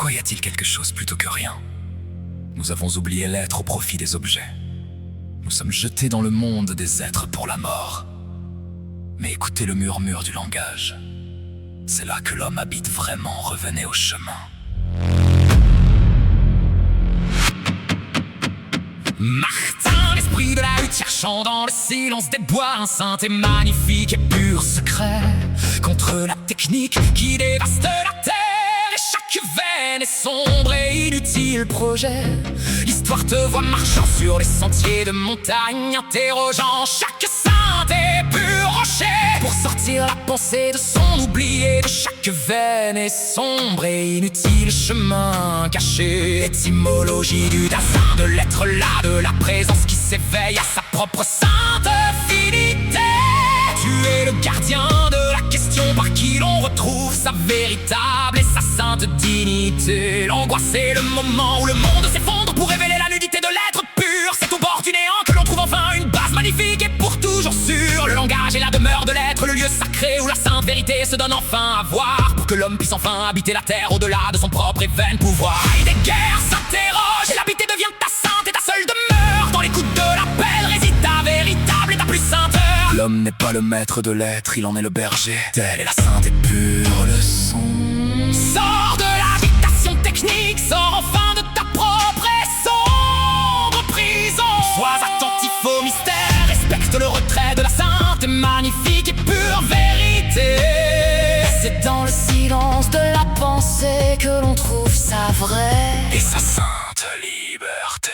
Pourquoi y a-t-il quelque chose plutôt que rien? Nous avons oublié l'être au profit des objets. Nous sommes jetés dans le monde des êtres pour la mort. Mais écoutez le murmure du langage. C'est là que l'homme habite vraiment, revenez au chemin. Martin, l'esprit de la hutte, cherchant dans le silence des bois un saint et magnifique et pur secret contre la technique qui dévaste la terre. Et chaque veine est sombre et inutile projet. L'histoire te voit marchant sur les sentiers de montagne, interrogeant chaque saint et pur rocher pour sortir la pensée de son oubli. Et de chaque veine est sombre et inutile chemin caché. Étymologie du dessin, de l'être là, de la présence qui s'éveille à sa propre sainte finité. Tu es le gardien de la question par qui l'on retrouve sa véritable et sa sainte dignité. L'angoisse est le moment où le monde s'effondre pour révéler la nudité de l'être pur. C'est au bord du néant que l'on trouve enfin une base magnifique et pour toujours sûre. Le langage est la demeure de l'être, le lieu sacré où la sainte vérité se donne enfin à voir, pour que l'homme puisse enfin habiter la terre au-delà de son propre et vain pouvoir. Et des guerres s'interrogent et l'habiter devient ta sainte et ta seule demeure. Dans l'écoute de l'appel réside ta véritable et ta plus sainte heure. L'homme n'est pas le maître de l'être, il en est le berger. Telle est la sainte et pure leçon. Sors de l'agitation technique, sors enfin de ta propre et sombre prison. Sois attentif au mystère, respecte le retrait de la sainte et magnifique et pure vérité. C'est dans le silence de la pensée que l'on trouve sa vraie et sa sainte liberté.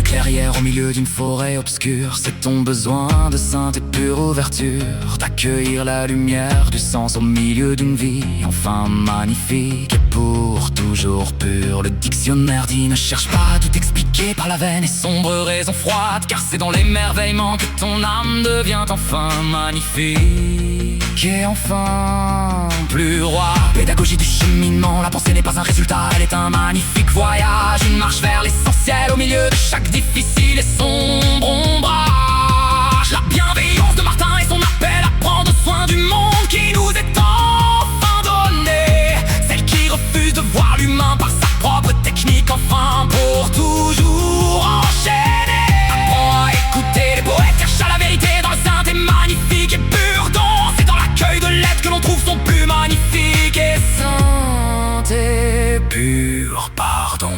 Clairière au milieu d'une forêt obscure, c'est ton besoin de sainte et pure ouverture, d'accueillir la lumière du sens au milieu d'une vie enfin magnifique et pour toujours pure. Le dictionnaire dit ne cherche pas à tout expliquer par la vaine et sombre raison froide, car c'est dans l'émerveillement que ton âme devient enfin magnifique et enfin plus roi. Pédagogie du cheminement, la pensée n'est pas un résultat, elle est un magnifique voyage, une marche vers l'essentiel au milieu de chaque difficile et sombre ombrage. La bienveillance de Martin et son appel à prendre soin du monde qui nous est enfin donné, celle qui refuse de voir l'humain par sa propre technique enfin pour toujours enchaîner. Apprends à écouter les poètes, cherche à la vérité dans le saint et magnifique et pur don. C'est dans l'accueil de l'être que l'on trouve son plus magnifique et saint et pur pardon.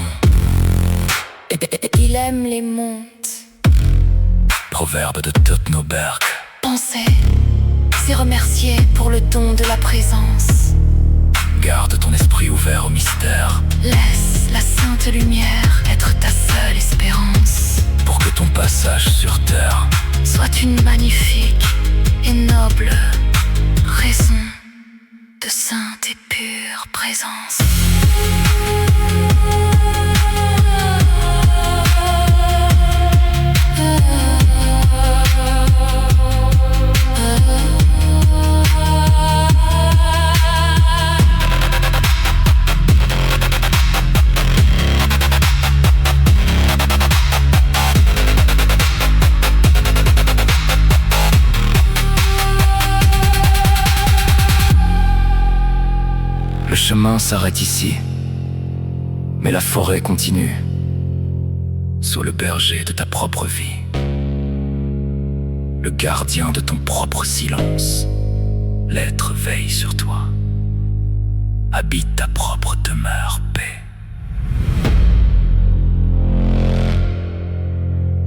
Il aime les montes. Proverbe de Totnoberg. Penser, c'est remercier pour le don de la présence. Garde ton esprit ouvert au mystère. Laisse la sainte lumière être ta seule espérance, pour que ton passage sur terre soit une magnifique et noble raison de sainte et pure présence. Le chemin s'arrête ici, mais la forêt continue, sous le berger de ta propre vie, le gardien de ton propre silence. L'être veille sur toi, habite ta propre demeure, paix.